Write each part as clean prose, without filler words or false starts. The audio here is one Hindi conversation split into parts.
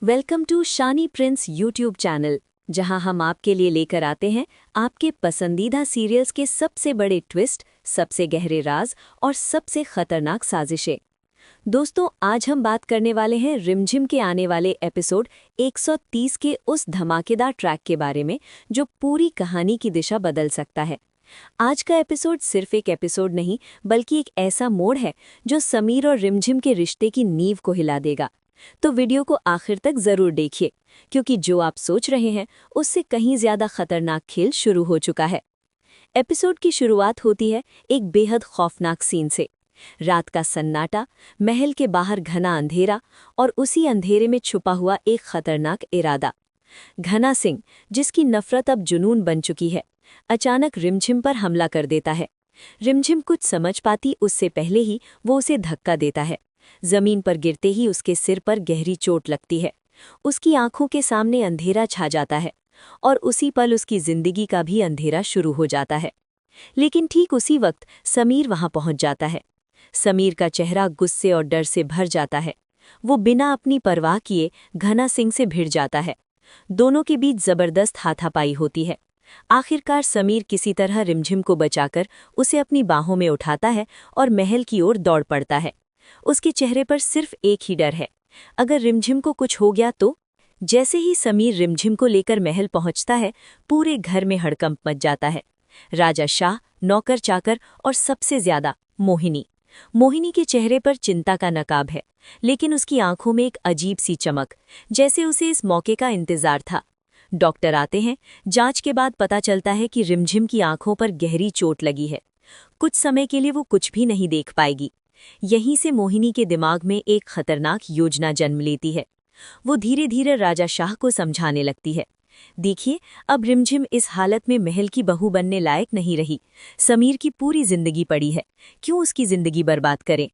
Welcome to Shani Prince YouTube channel, जहां हम आपके लिए लेकर आते हैं आपके पसंदीदा सीरियल्स के सबसे बड़े ट्विस्ट, सबसे गहरे राज और सबसे खतरनाक साजिशें। दोस्तों, आज हम बात करने वाले हैं रिमझिम के आने वाले एपिसोड 130 के उस धमाकेदार ट्रैक के बारे में जो पूरी कहानी की दिशा बदल सकता है। आज का एपिसोड सिर्फ एक एपिसोड नहीं, बल्कि एक ऐसा मोड़ है जो समीर और रिमझिम के रिश्ते की नींव को हिला देगा। तो वीडियो को आखिर तक जरूर देखिए, क्योंकि जो आप सोच रहे हैं उससे कहीं ज्यादा खतरनाक खेल शुरू हो चुका है। एपिसोड की शुरुआत होती है एक बेहद खौफनाक सीन से। रात का सन्नाटा, महल के बाहर घना अंधेरा और उसी अंधेरे में छुपा हुआ एक खतरनाक इरादा। घना सिंह, जिसकी नफरत अब जुनून बन चुकी है, अचानक रिमझिम पर हमला कर देता है। रिमझिम कुछ समझ पाती उससे पहले ही वो उसे धक्का देता है। जमीन पर गिरते ही उसके सिर पर गहरी चोट लगती है। उसकी आंखों के सामने अंधेरा छा जाता है और उसी पल उसकी जिंदगी का भी अंधेरा शुरू हो जाता है। लेकिन ठीक उसी वक्त समीर वहां पहुंच जाता है। समीर का चेहरा गुस्से और डर से भर जाता है। वो बिना अपनी परवाह किए घना सिंह से भिड़ जाता है। दोनों के बीच जबरदस्त हाथापाई होती है। आखिरकार समीर किसी तरह रिमझिम को बचाकर उसे अपनी बाहों में उठाता है और महल की ओर दौड़ पड़ता है। उसके चेहरे पर सिर्फ एक ही डर है, अगर रिमझिम को कुछ हो गया तो। जैसे ही समीर रिमझिम को लेकर महल पहुंचता है, पूरे घर में हड़कंप मच जाता है। राजा शाह, नौकर चाकर और सबसे ज्यादा मोहिनी के चेहरे पर चिंता का नकाब है, लेकिन उसकी आंखों में एक अजीब सी चमक, जैसे उसे इस मौके का इंतजार था। डॉक्टर आते हैं। जांच के बाद पता चलता है कि रिमझिम की आंखों पर गहरी चोट लगी है। कुछ समय के लिए वो कुछ भी नहीं देख पाएगी। यहीं से मोहिनी के दिमाग में एक खतरनाक योजना जन्म लेती है। वो धीरे धीरे राजा शाह को समझाने लगती है, देखिए, अब रिमझिम इस हालत में महल की बहू बनने लायक नहीं रही। समीर की पूरी जिंदगी पड़ी है, क्यों उसकी जिंदगी बर्बाद करें।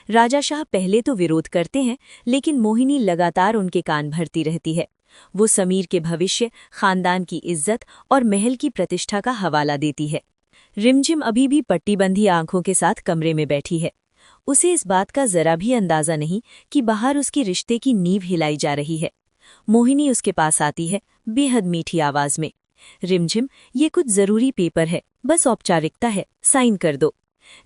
राजा शाह पहले तो विरोध करते हैं, लेकिन मोहिनी लगातार उनके कान भरती रहती है। वो समीर के भविष्य, खानदान की इज्जत और महल की प्रतिष्ठा का हवाला देती है। रिमझिम अभी भी पट्टीबंधी आंखों के साथ कमरे में बैठी है। उसे इस बात का जरा भी अंदाजा नहीं कि बाहर उसके रिश्ते की नींव हिलाई जा रही है। मोहिनी उसके पास आती है, बेहद मीठी आवाज में, रिमझिम, ये कुछ जरूरी पेपर है, बस औपचारिकता है, साइन कर दो।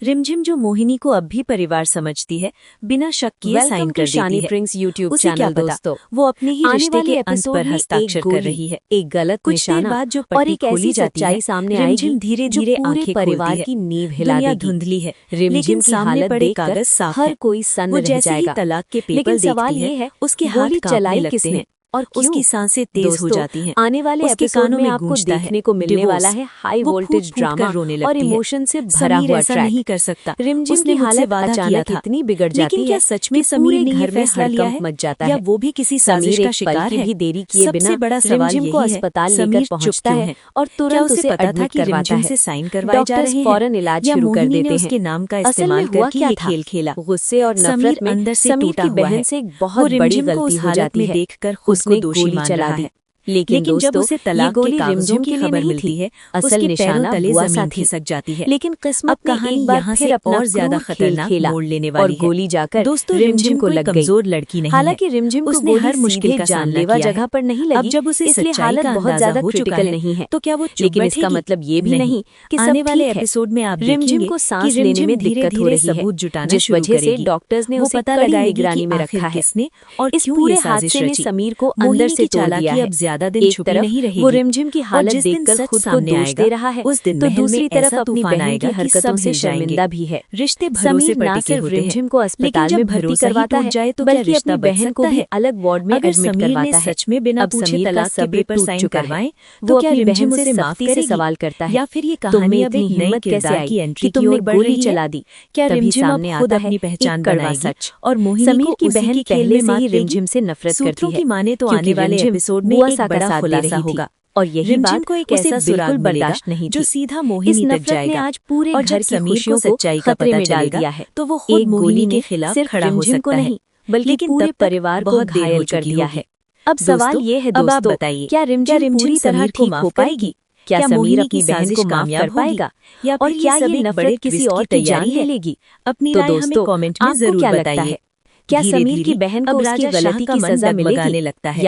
रिमझिम, जो मोहिनी को अब भी परिवार समझती है, बिना शक किए साइन कर देती है। प्रिंस यूट्यूब चैनल दोस्तों, वो अपने ही रिश्ते के अंत पर हस्ताक्षर कर रही है। एक गलत निशाना बाद जो और एक ऐसी सच्चाई सामने आएगी, धीरे धीरे पूरे परिवार की नींव हिला देगी। धुंधली है, रिमझिम की हालत देखकर हर कोई सन्न रह जाएगा। तलाक के पेपर सवाल ये है, उसके हाथ चलाई किसने और उसकी सांसें तेज हो जाती हैं। आने वाले एपिसोड में आपको देखने को मिलने वाला है हाई वोल्टेज ड्रामा और इमोशन से भरा हुआ ट्रैक। नहीं कर सकता। रिमझिम की हालत अचानक इतनी बिगड़ जाती है, सच में समीर ने घर में हड़कंप मच जाता है, या वो भी किसी साजिश का शिकार है। भी देरी किए बिना बड़ा रिमझिम को अस्पताल लेकर पहुंचता है और तुरंत उसे एडमिट करवाता है। साइन करवाए जा रहे हैं, फौरन इलाज शुरू कर देते हैं। उसके नाम का इस्तेमाल करके ये खेल खेला। गुस्से और नफरत में अंदर से समीर की बहन से एक बहुत बड़ी गलती हो जाती है। देखकर उसने गोली चला दी, लेकिन जब उसे तलाक के कागजों की खबर मिलती है, असल निशाना बुआ सा खिसक जाती है। लेकिन किस्मत कहानी यहाँ से और ज्यादा खतरनाक मोड़ लेने वाली है। गोली जाकर दोस्तों रिमझिम को लग गई। कमजोर लड़की नहीं है, हालांकि रिमझिम उसने हर मुश्किल का सामना जगह पर नहीं लगी। अब जब उसे इसलिए हालत बहुत ज्यादा क्रिटिकल नहीं है, तो क्या वो लेकिन इसका मतलब ये भी नहीं कि आने वाले एपिसोड में आप रिमझिम को सांस लेने में दिक्कत हो रही है, जिस वजह से डॉक्टर्स ने उसे पता लगाए निगरानी में रखा है। और इस पूरे हादसे ने समीर को अंदर से तोड़ दिया है। ज्यादा दिन छुपी नहीं रहेगी। वो रिमझिम की हालत देखकर खुद को दोष दे रहा है, उस दिन तो दूसरी तरफ अपनी बहन की हरकतों से शर्मिंदा भी है। रिश्ते भरोसे पर टिके होते हैं, रिमझिम को अस्पताल में भर्ती करवाता है, बल्कि अपनी बहन को भी अलग वार्ड में एडमिट करवाता है। सच में बिना पूछे तलाक के पेपर साइन करवाएं, वो अपनी बहन से सख्ती से सवाल करता है, या फिर ये कहानी अब एक हिम्मत कैसे आई कि तुमने गोली चला दी। क्या रिमझिम सामने आता है, अपनी पहचान बनाएगी सच। और मोहिनी की बहन पहले से ही रिमझिम से नफरत करती है, माने तो आने वाले एपिसोड में एक बड़ा खुलासा होगा। और यही बात को एक ऐसा सुराग बर्दाश्त नहीं जो सीधा मोहिनी तक जाएगा। आज पूरे और घर की खुशियों को सच्चाई का पता चल दिया है, तो वो खुद गोली के खिलाफ खड़ा हो सकता है, बल्कि पूरे परिवार को घायल कर दिया है। अब सवाल ये है दोस्तों, बताइए, क्या रिमझिम पूरी तरह ठीक हो पाएगी? क्या समीर अपनी बहन को माफ कर पाएगा, या और क्या ये नफरत किसी और की जान ले लेगी? अपनी राय हमें कमेंट में जरूर बताइए। क्या धीरे समीर की धीरे बहन को अब उसकी राजा शाह गलती का की मन सजा डगमगाने मिलेगी लगता है।